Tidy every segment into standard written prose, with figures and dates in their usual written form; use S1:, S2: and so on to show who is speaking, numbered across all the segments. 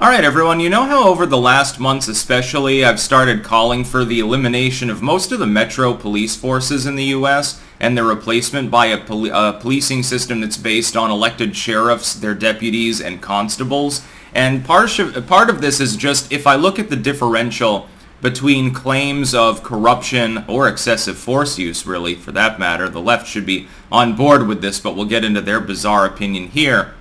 S1: Alright everyone, you know how over the last months especially I've started calling for the elimination of most of the metro police forces in the US and their replacement by a policing system that's based on elected sheriffs, their deputies, and constables. And part of this is just, if I look at the differential between claims of corruption or excessive force use, really, for that matter, the left should be on board with this, but we'll get into their bizarre opinion here.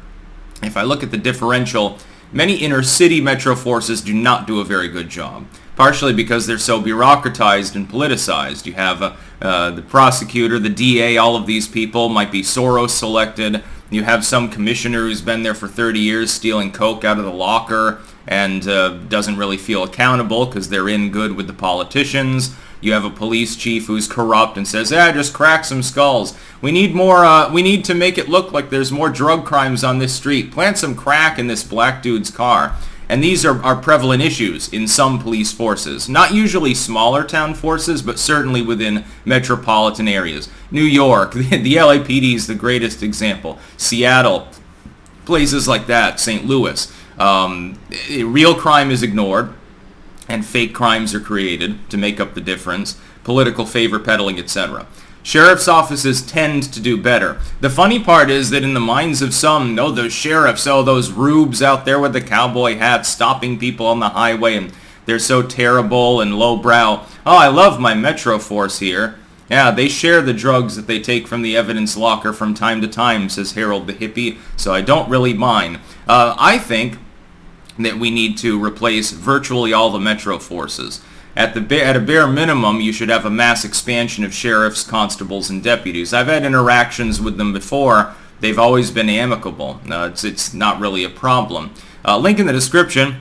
S1: If I look at the differential, many inner-city metro forces do not do a very good job, partially because they're so bureaucratized and politicized. You have the prosecutor, the DA, all of these people might be Soros-selected. You have some commissioner who's been there for 30 years stealing coke out of the locker and doesn't really feel accountable because they're in good with the politicians. You have a police chief who's corrupt and says, just crack some skulls. We need more, we need to make it look like there's more drug crimes on this street. Plant some crack in this black dude's car. And these are prevalent issues in some police forces. Not usually smaller town forces, but certainly within metropolitan areas. New York, the LAPD is the greatest example. Seattle, places like that, St. Louis. Real crime is ignored, and fake crimes are created to make up the difference, political favor peddling, etc. Sheriff's offices tend to do better. The funny part is that in the minds of some, those sheriffs, those rubes out there with the cowboy hats stopping people on the highway, and they're so terrible and lowbrow. I love my metro force here. Yeah, they share the drugs that they take from the evidence locker from time to time, says Harold the hippie, so I don't really mind. I think that we need to replace virtually all the metro forces. At a bare minimum, you should have a mass expansion of sheriffs, constables, and deputies. I've had interactions with them before. They've always been amicable. It's not really a problem. Link in the description.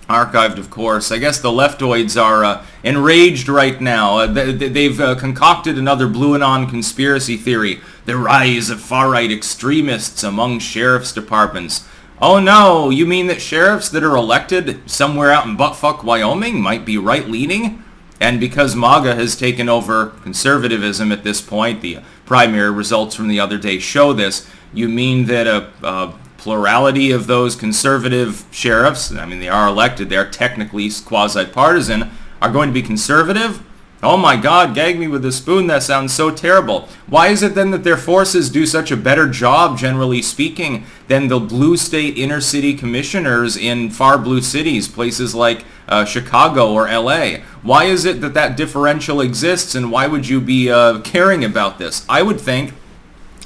S1: Archived, of course. I guess the leftoids are enraged right now. They've concocted another Blue Anon conspiracy theory. The rise of far-right extremists among sheriff's departments. Oh no, you mean that sheriffs that are elected somewhere out in buttfuck Wyoming might be right-leaning? And because MAGA has taken over conservatism at this point, the primary results from the other day show this, you mean that a plurality of those conservative sheriffs, I mean they are elected, they are technically quasi-partisan, are going to be conservative? Oh my god, gag me with a spoon, that sounds so terrible. Why is it then that their forces do such a better job, generally speaking, than the blue state inner city commissioners in far blue cities, places like Chicago or LA? Why is it that that differential exists, and why would you be caring about this? I would think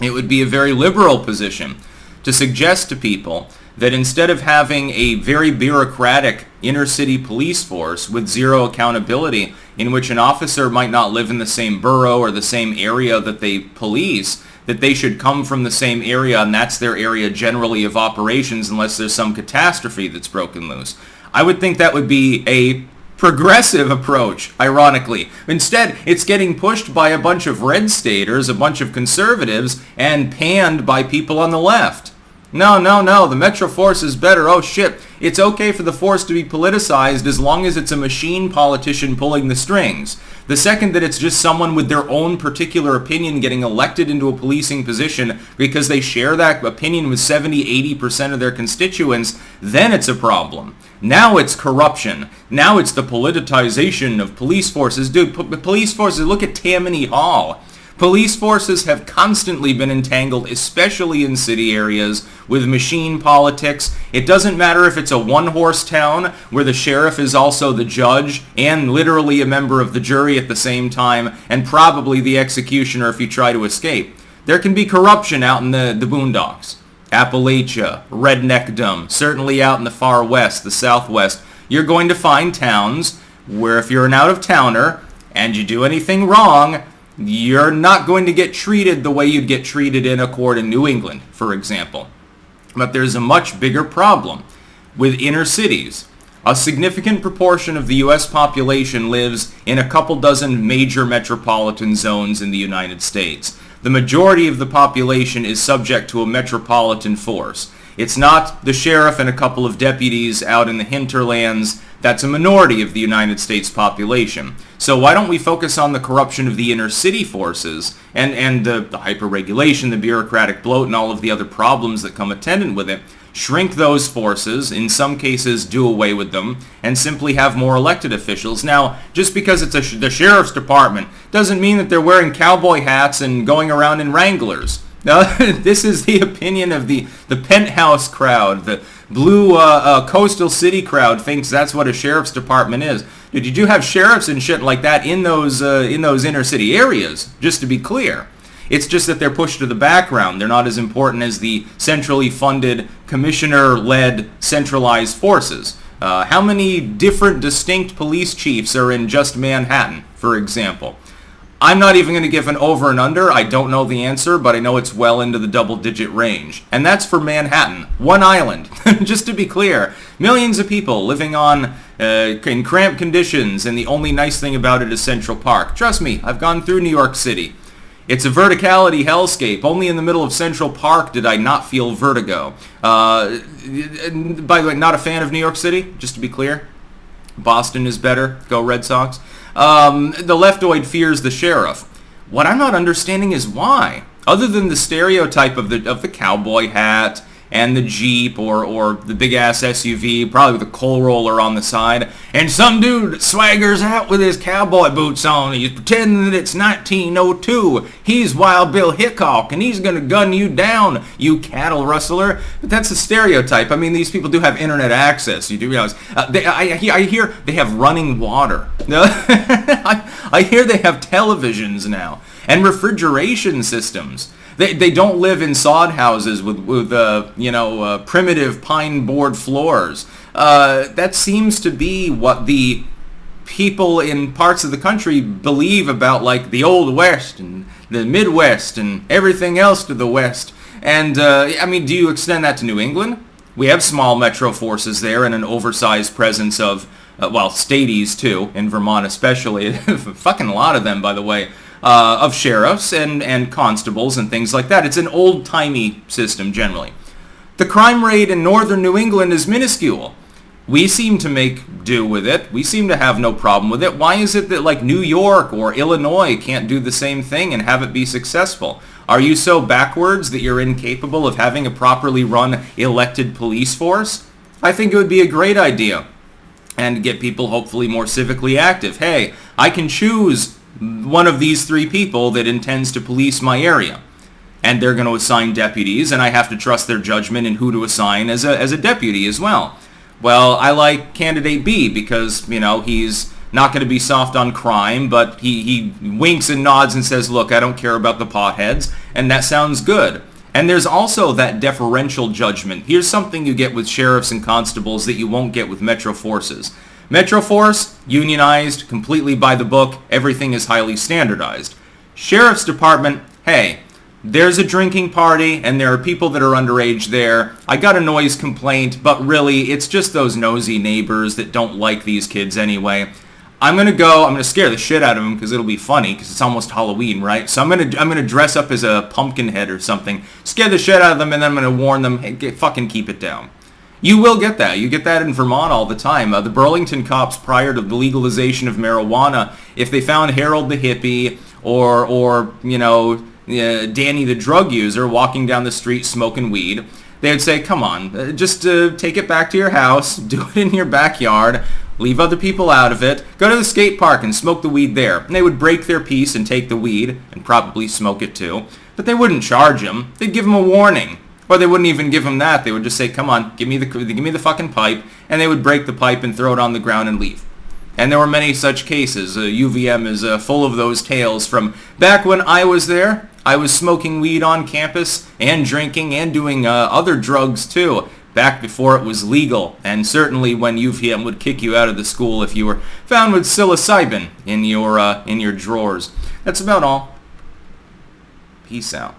S1: it would be a very liberal position to suggest to people that instead of having a very bureaucratic inner-city police force with zero accountability, in which an officer might not live in the same borough or the same area that they police, that they should come from the same area and that's their area generally of operations unless there's some catastrophe that's broken loose. I would think that would be a progressive approach, ironically. Instead, it's getting pushed by a bunch of red staters, a bunch of conservatives, and panned by people on the left. No, the Metro Force is better. Oh shit, it's okay for the force to be politicized as long as it's a machine politician pulling the strings. The second that it's just someone with their own particular opinion getting elected into a policing position because they share that opinion with 70-80% of their constituents, then it's a problem. Now it's corruption. Now it's the politicization of police forces. Dude, police forces, look at Tammany Hall. Police forces have constantly been entangled, especially in city areas, with machine politics. It doesn't matter if it's a one-horse town where the sheriff is also the judge and literally a member of the jury at the same time, and probably the executioner if you try to escape. There can be corruption out in the boondocks. Appalachia, redneckdom, certainly out in the far west, the southwest. You're going to find towns where if you're an out-of-towner and you do anything wrong, you're not going to get treated the way you'd get treated in a court in New England, for example. But there's a much bigger problem with inner cities. A significant proportion of the U.S. population lives in a couple dozen major metropolitan zones in the United States. The majority of the population is subject to a metropolitan force. It's not the sheriff and a couple of deputies out in the hinterlands. That's a minority of the United States population. So why don't we focus on the corruption of the inner city forces and the hyper-regulation, the bureaucratic bloat, and all of the other problems that come attendant with it? shrink those forces, in some cases do away with them, and simply have more elected officials. Now, just because it's the sheriff's department doesn't mean that they're wearing cowboy hats and going around in Wranglers. Now, this is the opinion of the penthouse crowd. The blue coastal city crowd thinks that's what a sheriff's department is. Dude, you do have sheriffs and shit like that in those inner city areas, just to be clear. It's just that they're pushed to the background. They're not as important as the centrally funded, commissioner-led, centralized forces. How many different, distinct police chiefs are in just Manhattan, for example? I'm not even going to give an over and under. I don't know the answer, but I know it's well into the double-digit range. And that's for Manhattan. One island, just to be clear. Millions of people living on in cramped conditions, and the only nice thing about it is Central Park. Trust me, I've gone through New York City. It's a verticality hellscape. Only in the middle of Central Park did I not feel vertigo. By the way, not a fan of New York City, just to be clear. Boston is better. Go Red Sox. The leftoid fears the sheriff. What I'm not understanding is why. Other than the stereotype of the cowboy hat and the Jeep or the big-ass SUV, probably with a coal roller on the side, and some dude swaggers out with his cowboy boots on. He's pretending that it's 1902. He's Wild Bill Hickok, and he's going to gun you down, you cattle rustler. But that's a stereotype. I mean, these people do have internet access. You do realize. I hear they have running water. I hear they have televisions now and refrigeration systems. They don't live in sod houses with primitive pine board floors. That seems to be what the people in parts of the country believe about, like, the Old West and the Midwest and everything else to the West. And, I mean, do you extend that to New England? We have small metro forces there and an oversized presence of, stateies too, in Vermont especially. Fucking a lot of them, by the way. Of sheriffs and constables and things like that. It's an old-timey system, generally. The crime rate in northern New England is minuscule. We seem to make do with it. We seem to have no problem with it. Why is it that, like, New York or Illinois can't do the same thing and have it be successful? Are you so backwards that you're incapable of having a properly run elected police force? I think it would be a great idea. And get people hopefully more civically active. Hey, I can choose one of these three people that intends to police my area. And they're going to assign deputies, and I have to trust their judgment in who to assign as a deputy as well. Well, I like candidate B because, he's not going to be soft on crime, but he winks and nods and says, look, I don't care about the potheads, and that sounds good. And there's also that deferential judgment. Here's something you get with sheriffs and constables that you won't get with metro forces. Metro Force, unionized, completely by the book, everything is highly standardized. Sheriff's Department, hey, there's a drinking party and there are people that are underage there. I got a noise complaint, but really, it's just those nosy neighbors that don't like these kids anyway. I'm going to scare the shit out of them because it'll be funny because it's almost Halloween, right? So I'm going to dress up as a pumpkin head or something, scare the shit out of them, and then I'm going to warn them, hey, fucking keep it down. You will get that. You get that in Vermont all the time. The Burlington cops, prior to the legalization of marijuana, if they found Harold the hippie or Danny the drug user walking down the street smoking weed, they would say, come on, just take it back to your house, do it in your backyard, leave other people out of it, go to the skate park and smoke the weed there. And they would break their peace and take the weed and probably smoke it too. But they wouldn't charge him. They'd give him a warning. Or they wouldn't even give him that. They would just say, come on, give me the fucking pipe. And they would break the pipe and throw it on the ground and leave. And there were many such cases. UVM is full of those tales from back when I was there. I was smoking weed on campus and drinking and doing other drugs too, back before it was legal. And certainly when UVM would kick you out of the school if you were found with psilocybin in your drawers. That's about all. Peace out.